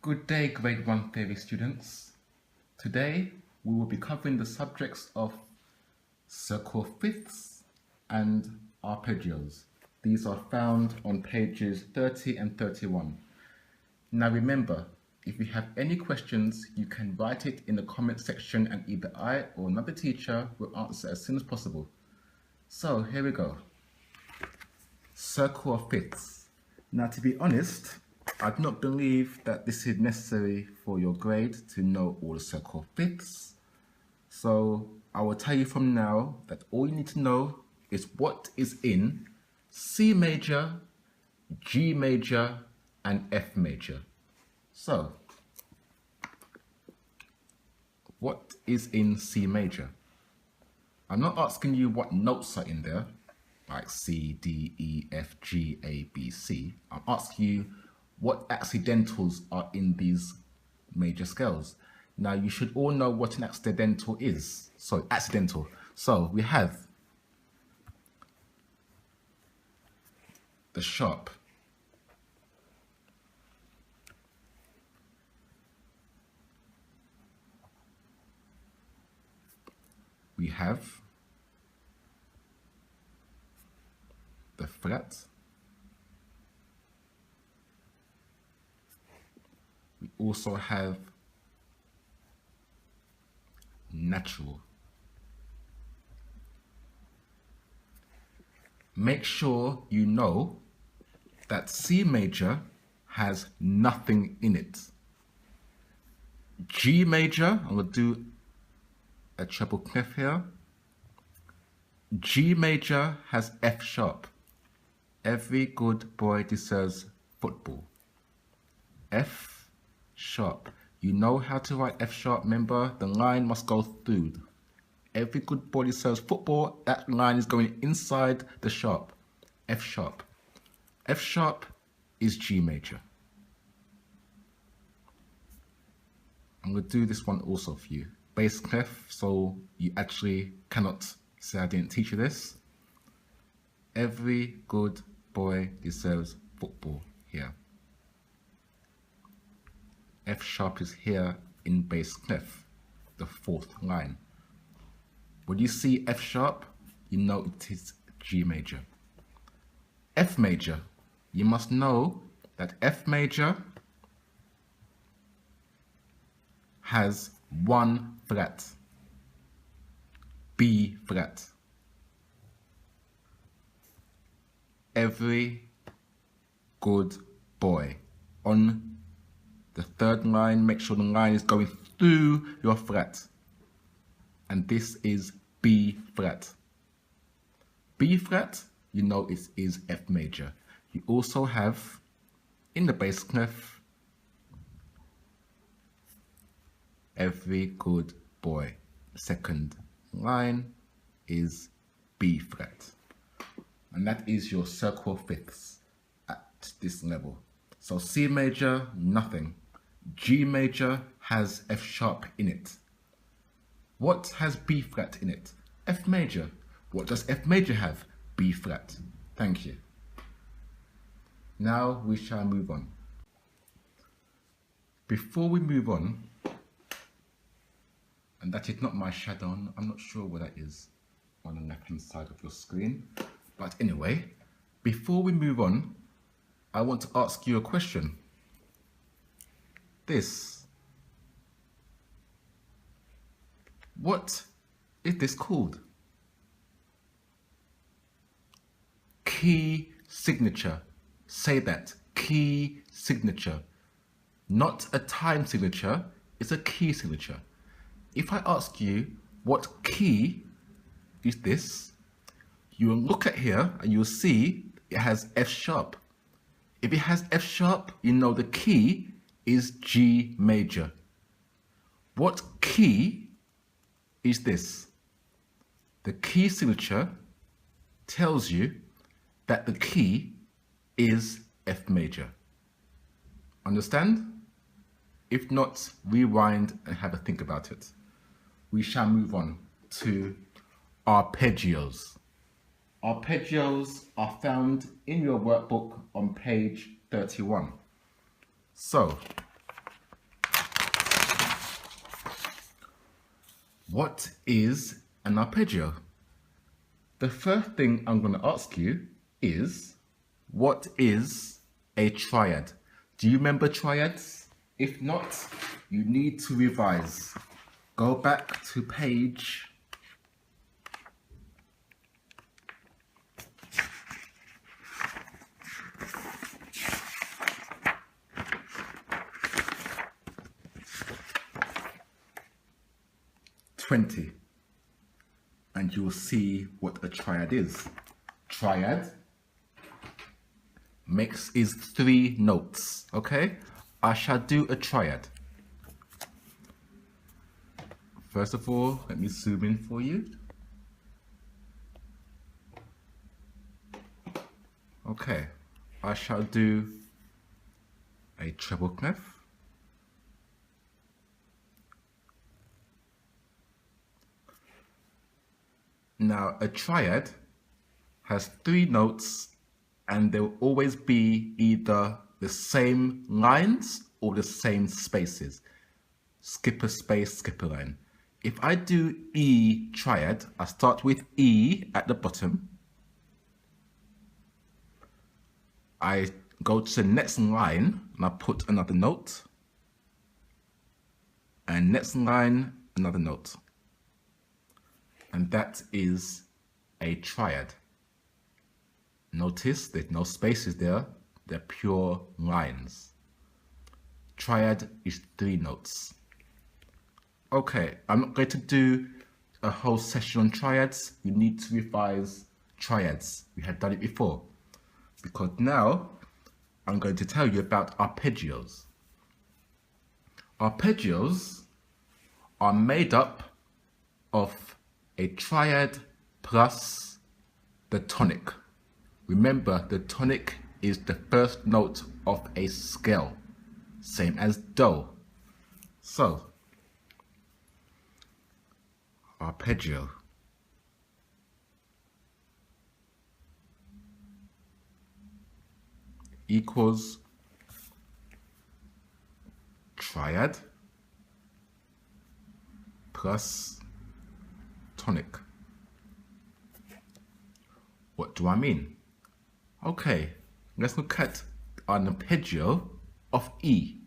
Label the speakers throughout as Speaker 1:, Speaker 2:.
Speaker 1: Good day, grade 1 theory students. Today we will be covering the subjects of circle fifths and arpeggios. These are found on pages 30 and 31. Now remember, if you have any questions, you can write it in the comment section and either I or another teacher will answer as soon as possible. So here we go. Circle of fifths. Now to be honest, I do not believe that this is necessary for your grade to know all the circle fifths. So I will tell you from now that all you need to know is what is in C major, G major, and F major. So, what is in C major? I'm not asking you what notes are in there, like C, D, E, F, G, A, B, C. I'm asking you what accidentals are in these major scales. Now, you should all know what an accidental is. So, accidental. So, we have the sharp. We have the fret. We also have natural. Make sure you know that C major has nothing in it. G major, I'm going to do a treble clef here. G major has F sharp. Every good boy deserves football. F sharp. You know how to write F sharp, remember? The line must go through. Every good boy deserves football. That line is going inside the sharp. F sharp. F sharp is G major. I'm going to do this one also for you. Bass clef, so you actually cannot say I didn't teach you this. Every good boy deserves football here. F sharp is here in bass clef, the fourth line. When you see F sharp, you know it is G major. F major, you must know that F major has one fret, B fret. Every good boy. On the third line, make sure the line is going through your fret. And this is B fret. B fret, you know it is F major. You also have, in the bass clef, every good boy. Second line is B fret. And that is your circle fifths at this level. So C major, nothing. G major has F sharp in it. What has B fret in it? F major. What does F major have? B fret. Thank you. Now we shall move on. Before we move on, and that is not my shadow, I'm not sure where that is on the left hand side of your screen. But anyway, before we move on, I want to ask you a question. What is this called? Key signature. Say that, key signature. Not a time signature, it's a key signature. If I ask you what key is this, you will look at here and you'll see it has F sharp. If it has F sharp, you know the key is G major. What key is this? The key signature tells you that the key is F major. Understand? If not, rewind and have a think about it. We shall move on to arpeggios. Arpeggios are found in your workbook on page 31. So, What is an arpeggio? The first thing I'm going to ask you is, what is a triad? Do you remember triads? If not, you need to revise. Go back to page 20 and you will see what a triad is. Triad is 3 notes, okay? I shall do a triad. First of all, let me zoom in for you. Okay, I shall do a treble clef. Now, a triad has 3 notes and there will always be either the same lines or the same spaces. Skip a space, skip a line. If I do E triad, I start with E at the bottom. I go to the next line and I put another note. And next line, another note. And that is a triad. Notice there's no spaces there, they're pure lines. Triad is 3 notes. Okay, I'm not going to do a whole session on triads. You need to revise triads. We had done it before. Because now I'm going to tell you about arpeggios. Arpeggios are made up of a triad plus the tonic. Remember, the tonic is the first note of a scale, same as do. So, arpeggio. Equals triad plus tonic. What do I mean? Okay, let's look at an arpeggio of E.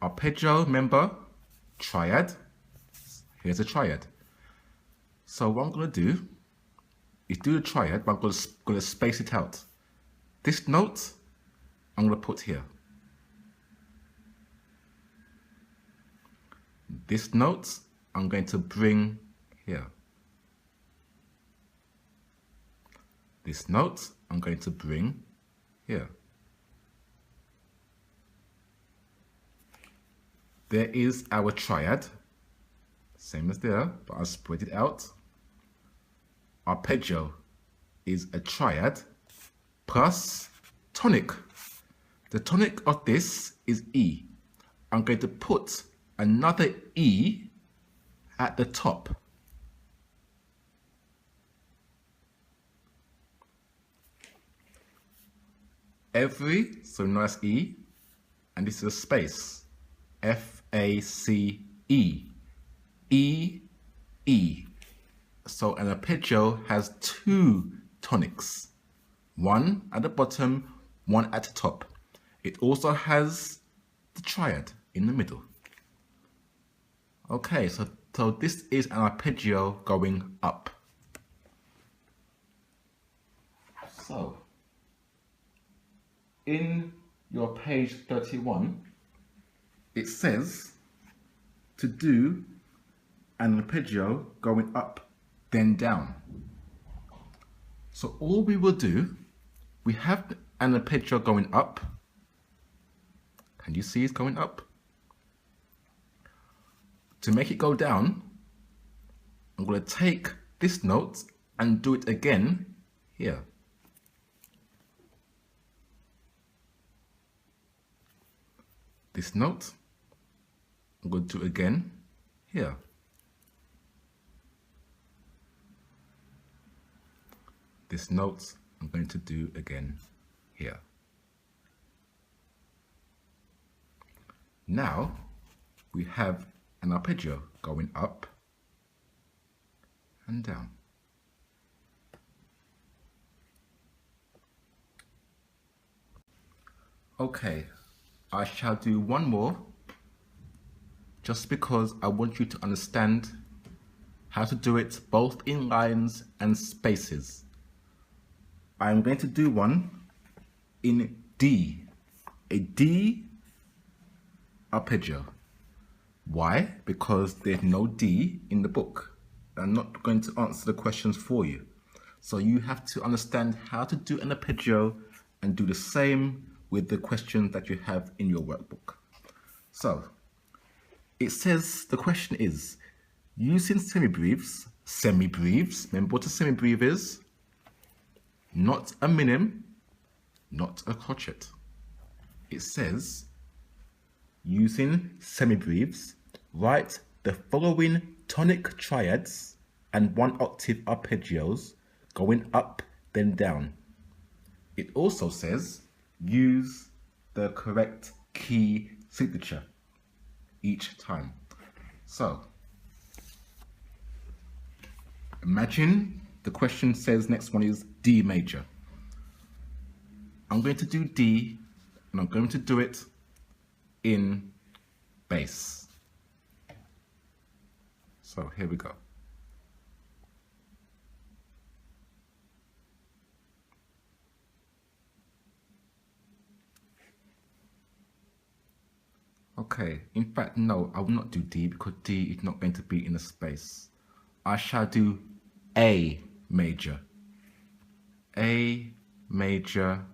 Speaker 1: Arpeggio, remember, triad. Here's a triad. So what I'm going to do is do the triad, but I'm going to space it out. This note, I'm going to put here. This note, I'm going to bring here. This note, I'm going to bring here. There is our triad, same as there, but I'll spread it out. Arpeggio is a triad plus tonic. The tonic of this is E. I'm going to put another E at the top. So nice E, and this is a space. F-A-C-E. E, E. So an arpeggio has 2 tonics. One at the bottom, one at the top. It also has the triad in the middle. Okay, so this is an arpeggio going up. So, in your page 31, it says to do an arpeggio going up, then down. So all we will do, we have an arpeggio going up. Can you see it's going up? To make it go down, I'm going to take this note and do it again here. This note, I'm going to do again here. This note, I'm going to do again here. Now, we have an arpeggio going up and down. Okay, I shall do one more just because I want you to understand how to do it both in lines and spaces. I'm going to do one in D, a D arpeggio. Why? Because there's no D in the book. I'm not going to answer the questions for you. So you have to understand how to do an arpeggio and do the same with the questions that you have in your workbook. So it says, the question is, using semibreves, remember what a semibreve is? Not a minim, not a crotchet. It says, using semibreves, write the following tonic triads and 1 octave arpeggios going up then down. It also says, use the correct key signature each time. So, imagine the question says next one is D major. I'm going to do D and I'm going to do it in bass. So here we go. Okay, in fact, no, I will not do D because D is not going to be in a space. I shall do A major. A major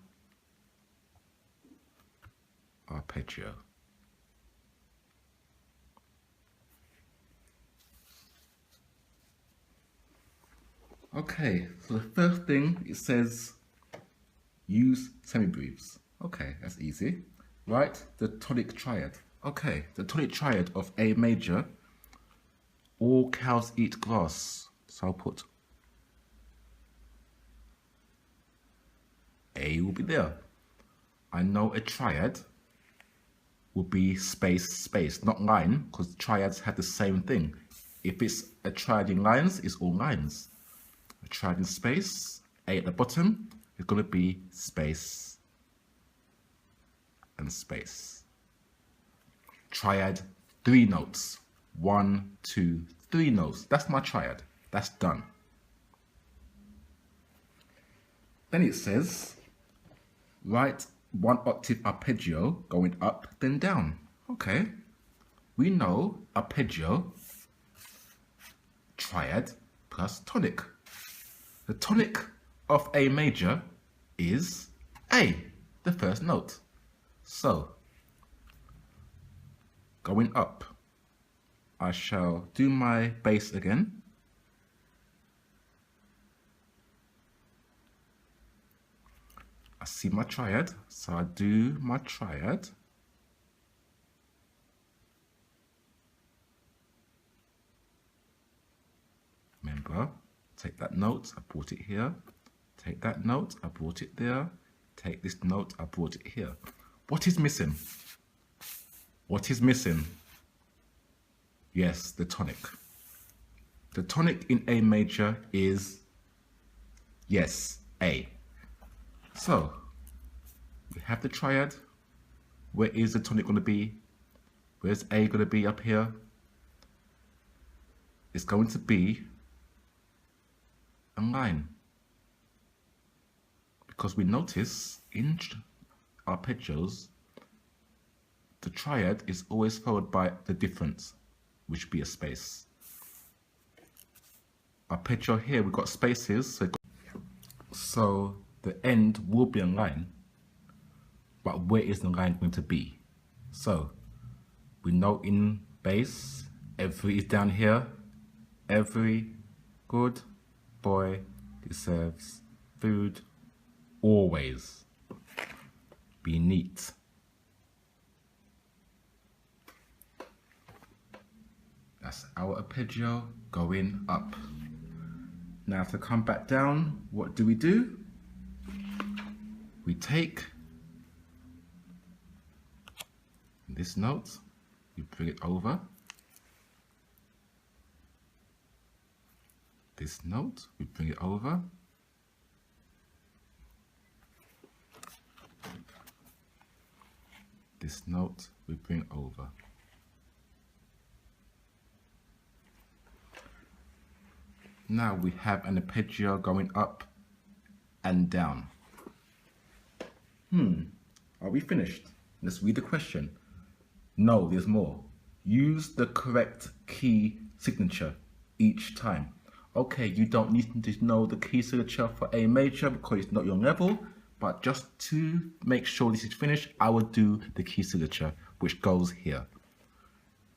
Speaker 1: arpeggio. Okay, so the first thing it says use semibreves. Okay, that's easy. Right, the tonic triad. Okay, the tonic triad of A major. All cows eat grass. So I'll put A will be there. I know a triad will be space, space, not line, because triads have the same thing. If it's a triad in lines, it's all lines. A triad in space, A at the bottom, is going to be space and space. Triad, 3 notes. 1, 2, 3 notes. That's my triad. That's done. Then it says, write 1 octave arpeggio going up then down. Okay, we know arpeggio, triad plus tonic. The tonic of A major is A, the first note. So, going up, I shall do my bass again. I see my triad, so I do my triad. Remember, take that note, I brought it here. Take that note, I brought it there. Take this note, I brought it here. What is missing? What is missing? Yes, the tonic. The tonic in A major is, yes, A. So, we have the triad. Where is the tonic going to be? Where's A going to be up here? It's going to be a line. Because we notice in arpeggios, the triad is always followed by the difference, which would be a space. Arpeggio here, we've got spaces, so the end will be a line, but where is the line going to be? So, we know in bass, every is down here, every good boy deserves food, always. Be neat. That's our arpeggio going up. Now to come back down, what do? We take this note you bring it over. This note, we bring it over. This note, we bring over. Now we have an arpeggio going up and down. Are we finished? Let's read the question. No, there's more. Use the correct key signature each time. Okay, you don't need to know the key signature for A major because it's not your level, but just to make sure this is finished, I will do the key signature, which goes here.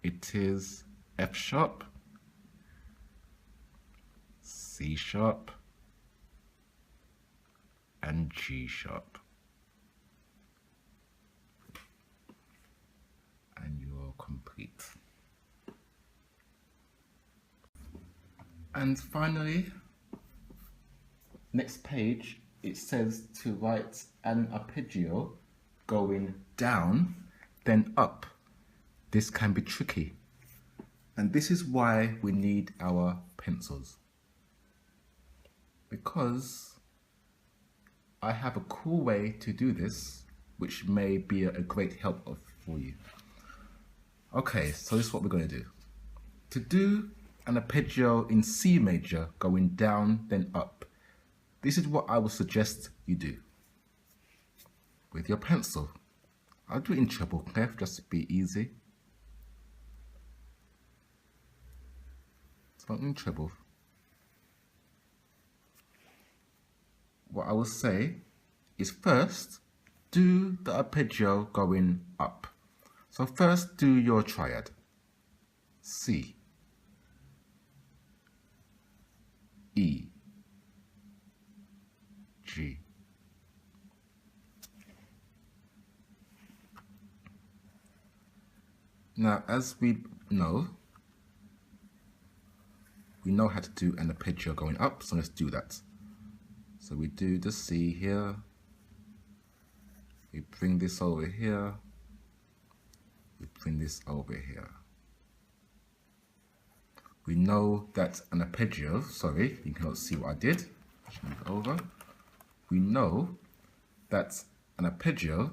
Speaker 1: It is F sharp, C sharp, and G sharp. And you're complete. And finally, next page, it says to write an arpeggio going down, then up. This can be tricky. And this is why we need our pencils. Because I have a cool way to do this, which may be a great help for you. Okay, so this is what we're going to do. To do an arpeggio in C major going down then up, this is what I would suggest you do with your pencil. I'll do it in treble clef just to be easy. So in treble. What I will say is first do the arpeggio going up. So first do your triad. C, E, G. Now, as we know how to do an arpeggio going up, so let's do that. So we do the C here, we bring this over here, we bring this over here. We know that an arpeggio, sorry, you cannot see what I did, let's move it over. We know that an arpeggio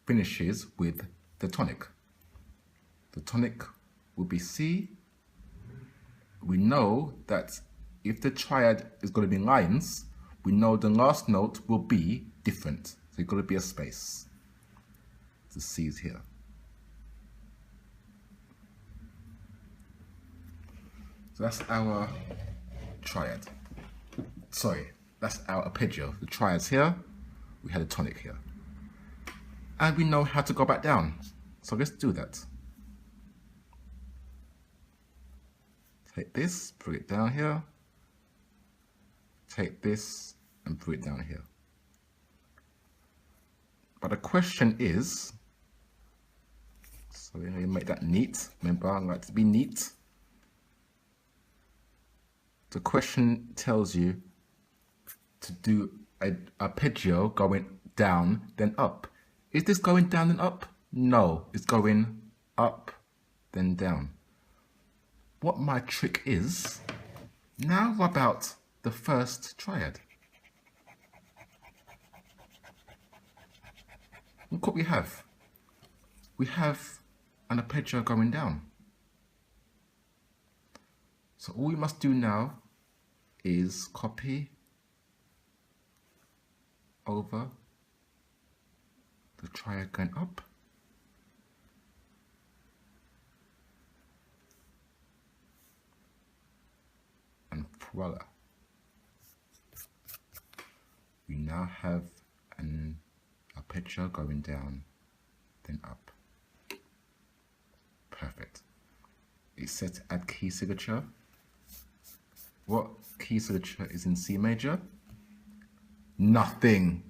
Speaker 1: finishes with the tonic. The tonic will be C. We know that if the triad is going to be lines, we know the last note will be different. So it's got to be a space. The C is here. So that's our triad. Sorry, that's our arpeggio. The triad's here, we had a tonic here. And we know how to go back down. So let's do that. Take this, put it down here. Take this and put it down here. But the question is, so we're going to make that neat. Remember, I like to be neat. The question tells you to do an arpeggio going down then up. Is this going down and up? No, it's going up then down. What my trick is, now rub out the first triad. Look what we have. We have an arpeggio going down. So all we must do now is copy over the triad going up. And voila. We now have an arpeggio going down, then up. Perfect. It says to add key signature. What key signature is in C major? Nothing.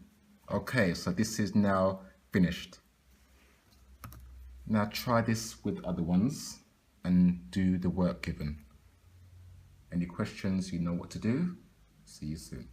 Speaker 1: Okay, so this is now finished. Now try this with other ones and do the work given. Any questions, you know what to do. See you soon.